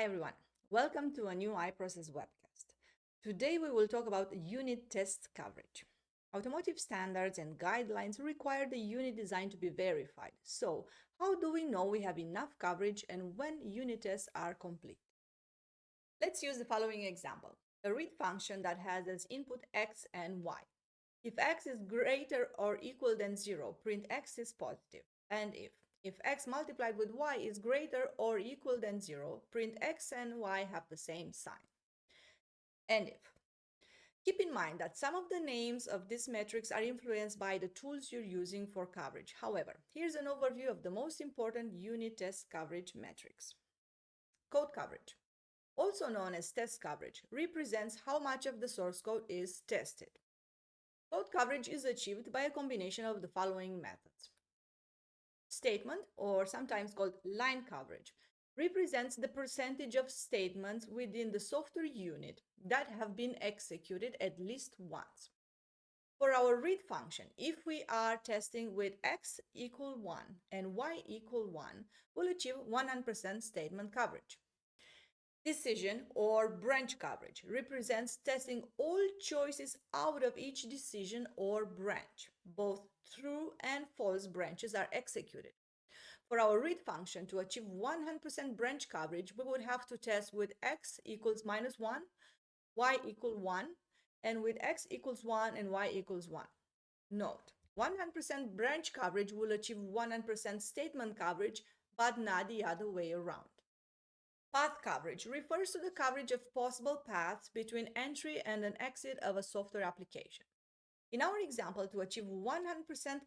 Hi everyone, welcome to a new iProcess webcast. Today we will talk about unit test coverage. Automotive standards and guidelines require the unit design to be verified. So, how do we know we have enough coverage and when unit tests are complete? Let's use the following example. A read function that has as input x and y. If x is greater or equal than 0, print x is positive. And if x multiplied with y is greater or equal than 0, print x and y have the same sign. And if. Keep in mind that some of the names of these metrics are influenced by the tools you're using for coverage. However, here's an overview of the most important unit test coverage metrics. Code coverage, also known as test coverage, represents how much of the source code is tested. Code coverage is achieved by a combination of the following methods. Statement, or sometimes called line coverage, represents the percentage of statements within the software unit that have been executed at least once. For our read function, if we are testing with x equal 1 and y equal 1, we'll achieve 100% statement coverage. Decision or branch coverage represents testing all choices out of each decision or branch. Both true and false branches are executed. For our read function to achieve 100% branch coverage, we would have to test with x equals minus 1, y equal 1, and with x equals 1 and y equals 1. Note, 100% branch coverage will achieve 100% statement coverage, but not the other way around. Path coverage refers to the coverage of possible paths between entry and an exit of a software application. In our example, to achieve 100%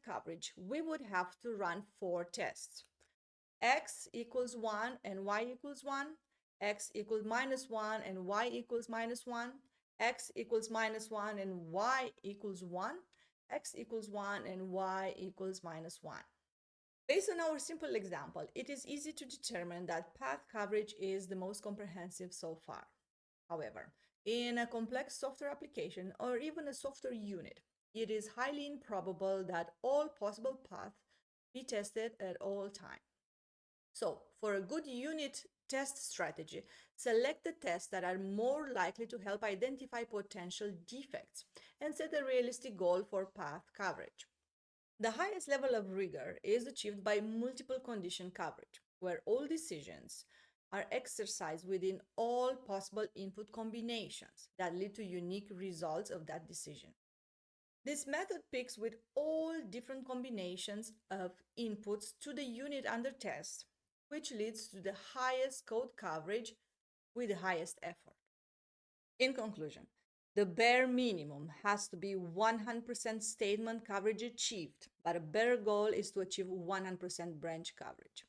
coverage, we would have to run 4 tests. X equals 1 and y equals 1, x equals minus 1 and y equals minus 1, x equals minus 1 and y equals 1, x equals 1 and y equals minus 1. Based on our simple example, it is easy to determine that path coverage is the most comprehensive so far. However, in a complex software application or even a software unit, it is highly improbable that all possible paths be tested at all times. So, for a good unit test strategy, select the tests that are more likely to help identify potential defects and set a realistic goal for path coverage. The highest level of rigor is achieved by multiple condition coverage, where all decisions are exercised within all possible input combinations that lead to unique results of that decision. This method picks with all different combinations of inputs to the unit under test, which leads to the highest code coverage with the highest effort. In conclusion, the bare minimum has to be 100% statement coverage achieved, but a better goal is to achieve 100% branch coverage.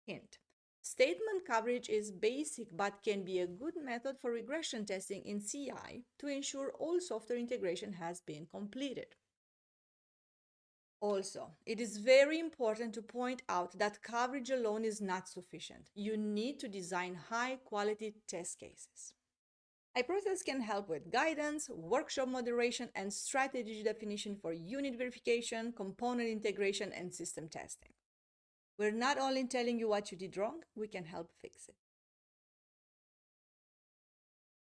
Hint: statement coverage is basic but can be a good method for regression testing in CI to ensure all software integration has been completed. Also, it is very important to point out that coverage alone is not sufficient. You need to design high-quality test cases. iProcess can help with guidance, workshop moderation, and strategy definition for unit verification, component integration, and system testing. We're not only telling you what you did wrong, we can help fix it.